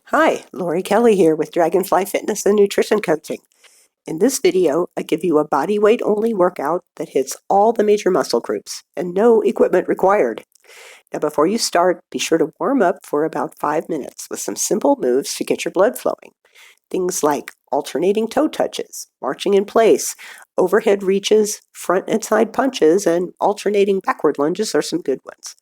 Hi, Lori Kelly here with Dragonfly Fitness and Nutrition Coaching. In this video, I give you a body weight only workout that hits all the major muscle groups and no equipment required. Now before you start, be sure to warm up for about 5 minutes with some simple moves to get your blood flowing. Things like alternating toe touches, marching in place, overhead reaches, front and side punches, and alternating backward lunges are some good ones.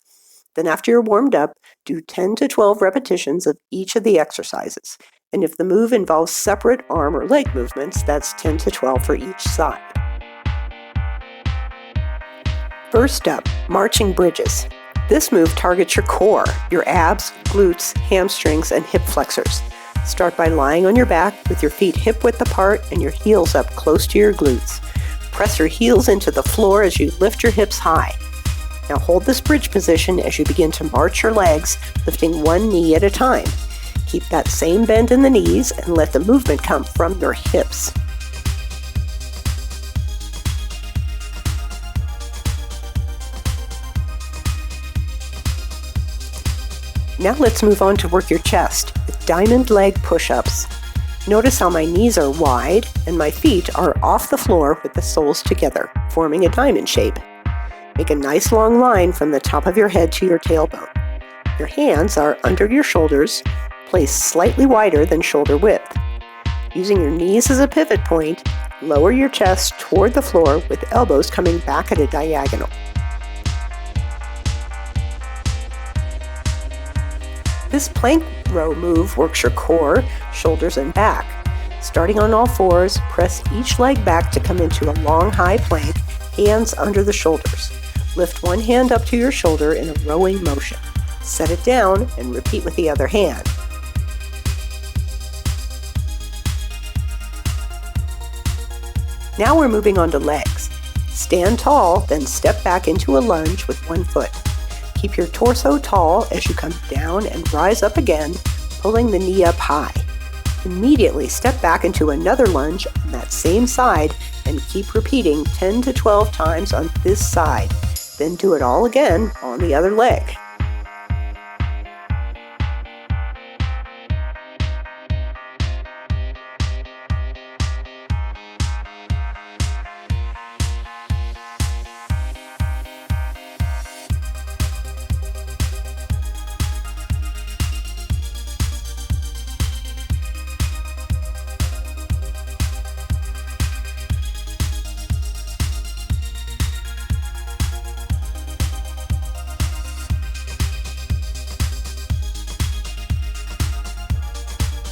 Then after you're warmed up, do 10 to 12 repetitions of each of the exercises. And if the move involves separate arm or leg movements, that's 10 to 12 for each side. First up, marching bridges. This move targets your core, your abs, glutes, hamstrings, and hip flexors. Start by lying on your back with your feet hip-width apart and your heels up close to your glutes. Press your heels into the floor as you lift your hips high. Now hold this bridge position as you begin to march your legs, lifting one knee at a time. Keep that same bend in the knees and let the movement come from your hips. Now let's move on to work your chest with diamond leg push-ups. Notice how my knees are wide and my feet are off the floor with the soles together, forming a diamond shape. Make a nice long line from the top of your head to your tailbone. Your hands are under your shoulders, placed slightly wider than shoulder width. Using your knees as a pivot point, lower your chest toward the floor with elbows coming back at a diagonal. This plank row move works your core, shoulders, and back. Starting on all fours, press each leg back to come into a long high plank, hands under the shoulders. Lift one hand up to your shoulder in a rowing motion. Set it down and repeat with the other hand. Now we're moving on to legs. Stand tall, then step back into a lunge with one foot. Keep your torso tall as you come down and rise up again, pulling the knee up high. Immediately step back into another lunge on that same side and keep repeating 10 to 12 times on this side. Then do it all again on the other leg.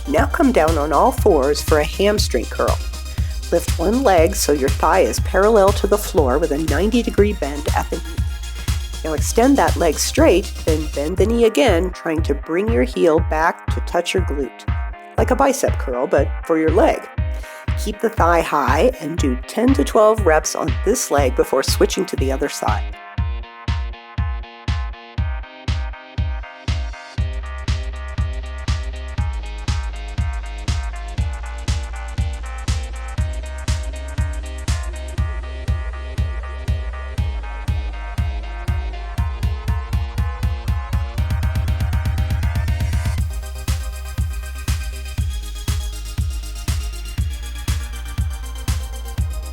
Now come down on all fours for a hamstring curl. Lift one leg so your thigh is parallel to the floor with a 90-degree bend at the knee. Now extend that leg straight, then bend the knee again, trying to bring your heel back to touch your glute. Like a bicep curl, but for your leg. Keep the thigh high and do 10 to 12 reps on this leg before switching to the other side.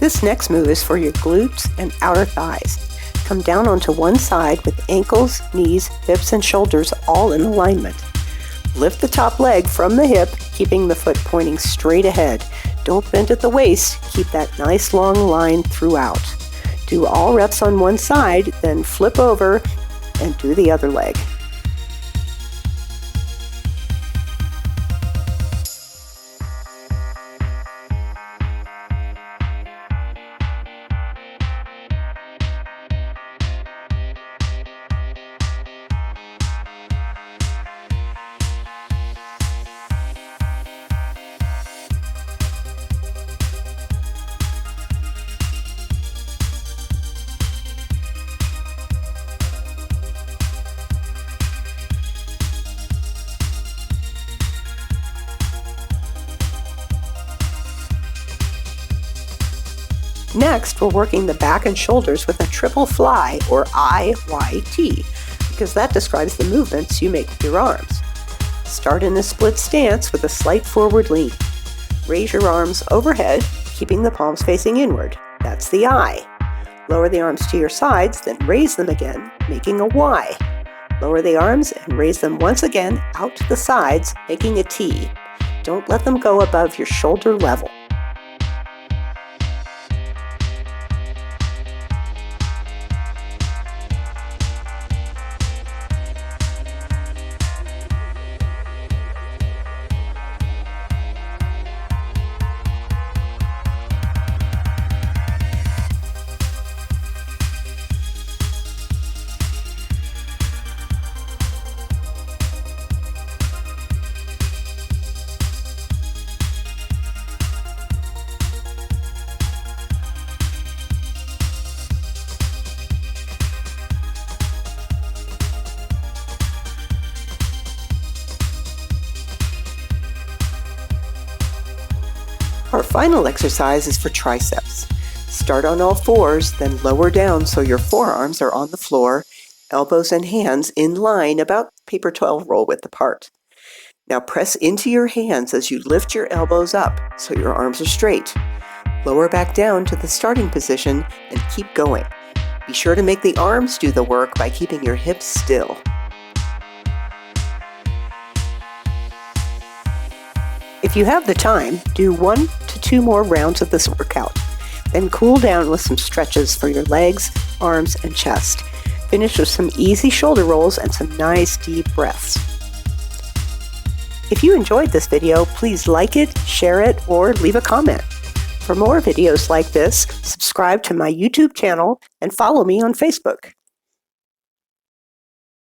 This next move is for your glutes and outer thighs. Come down onto one side with ankles, knees, hips, and shoulders all in alignment. Lift the top leg from the hip, keeping the foot pointing straight ahead. Don't bend at the waist, keep that nice long line throughout. Do all reps on one side, then flip over and do the other leg. Next, we're working the back and shoulders with a triple fly, or IYT, because that describes the movements you make with your arms. Start in a split stance with a slight forward lean. Raise your arms overhead, keeping the palms facing inward. That's the I. Lower the arms to your sides, then raise them again, making a Y. Lower the arms and raise them once again out to the sides, making a T. Don't let them go above your shoulder level. Our final exercise is for triceps. Start on all fours, then lower down so your forearms are on the floor, elbows and hands in line about paper towel roll width apart. Now press into your hands as you lift your elbows up so your arms are straight. Lower back down to the starting position and keep going. Be sure to make the arms do the work by keeping your hips still. If you have the time, do 1 to 2 more rounds of this workout. Then cool down with some stretches for your legs, arms, and chest. Finish with some easy shoulder rolls and some nice deep breaths. If you enjoyed this video, please like it, share it, or leave a comment. For more videos like this, subscribe to my YouTube channel and follow me on Facebook.